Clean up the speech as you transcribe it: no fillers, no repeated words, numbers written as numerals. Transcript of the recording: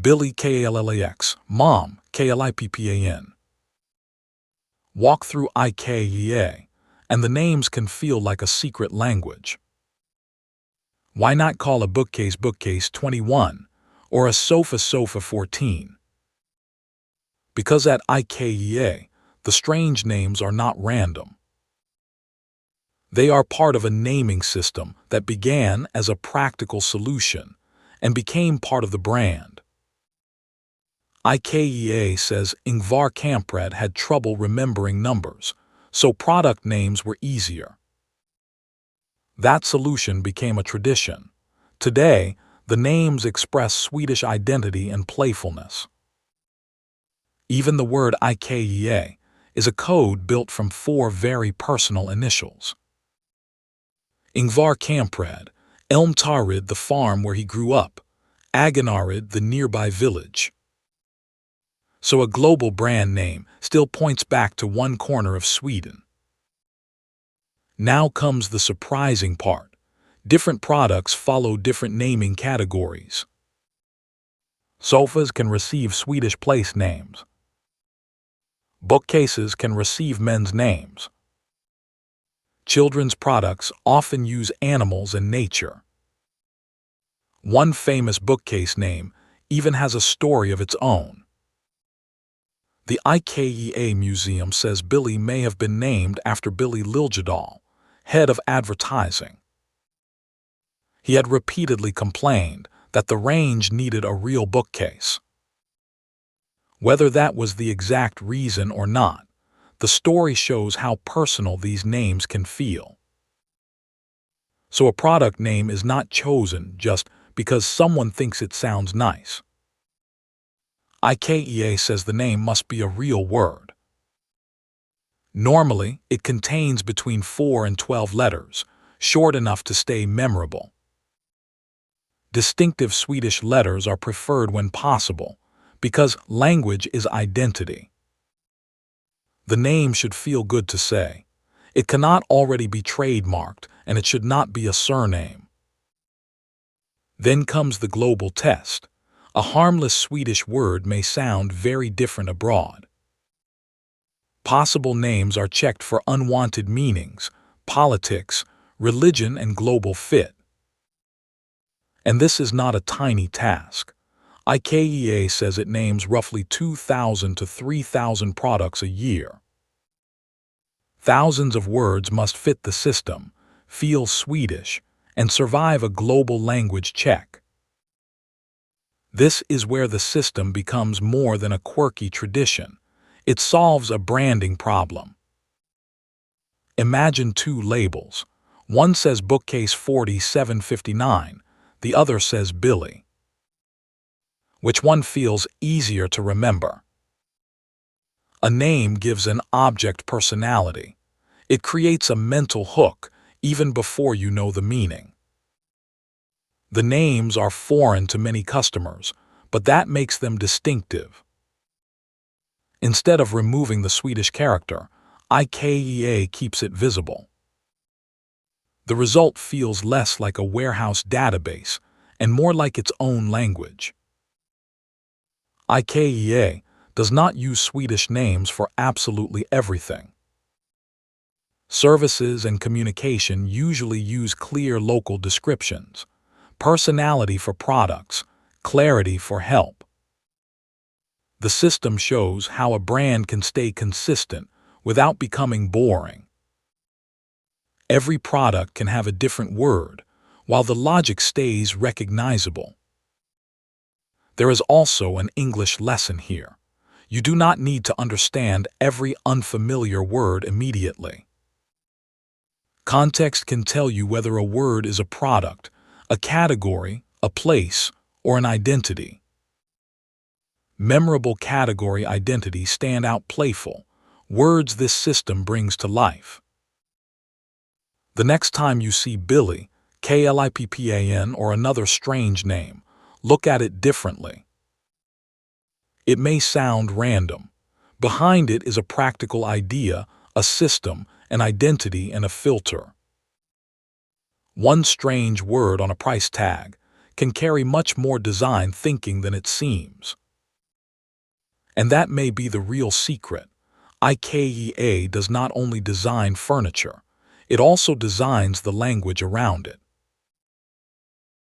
Billy KLAX, Mom KLIPPAN. Walk through IKEA, and the names can feel like a secret language. Why not call a bookcase 21 or a sofa 14? Because at IKEA, the strange names are not random. They are part of a naming system that began as a practical solution and became part of the brand. IKEA says Ingvar Kamprad had trouble remembering numbers, so product names were easier. That solution became a tradition. Today, the names express Swedish identity and playfulness. Even the word IKEA is a code built from 4 very personal initials. Ingvar Kamprad, Elmtarid, the farm where he grew up, Aganarid, the nearby village. So a global brand name still points back to one corner of Sweden. Now comes the surprising part. Different products follow different naming categories. Sofas can receive Swedish place names. Bookcases can receive men's names. Children's products often use animals and nature. One famous bookcase name even has a story of its own. The IKEA Museum says Billy may have been named after Billy Liljedahl, head of advertising. He had repeatedly complained that the range needed a real bookcase. Whether that was the exact reason or not, the story shows how personal these names can feel. So a product name is not chosen just because someone thinks it sounds nice. IKEA says the name must be a real word. Normally, it contains between 4 and 12 letters, short enough to stay memorable. Distinctive Swedish letters are preferred when possible, because language is identity. The name should feel good to say. It cannot already be trademarked, and it should not be a surname. Then comes the global test. A harmless Swedish word may sound very different abroad. Possible names are checked for unwanted meanings, politics, religion, and global fit. And this is not a tiny task. IKEA says it names roughly 2,000 to 3,000 products a year. Thousands of words must fit the system, feel Swedish, and survive a global language check. This is where the system becomes more than a quirky tradition. It solves a branding problem. Imagine 2 labels. One says bookcase 4759, the other says Billy. Which one feels easier to remember? A name gives an object personality. It creates a mental hook even before you know the meaning. The names are foreign to many customers, but that makes them distinctive. Instead of removing the Swedish character, IKEA keeps it visible. The result feels less like a warehouse database and more like its own language. IKEA does not use Swedish names for absolutely everything. Services and communication usually use clear local descriptions, personality for products, clarity for help. The system shows how a brand can stay consistent without becoming boring. Every product can have a different word, while the logic stays recognizable. There is also an English lesson here. You do not need to understand every unfamiliar word immediately. Context can tell you whether a word is a product, a category, a place, or an identity. Memorable category identities stand out playful, words this system brings to life. The next time you see Billy, KLIPPAN, or another strange name, look at it differently. It may sound random. Behind it is a practical idea, a system, an identity, and a filter. One strange word on a price tag can carry much more design thinking than it seems. And that may be the real secret. IKEA does not only design furniture, it also designs the language around it.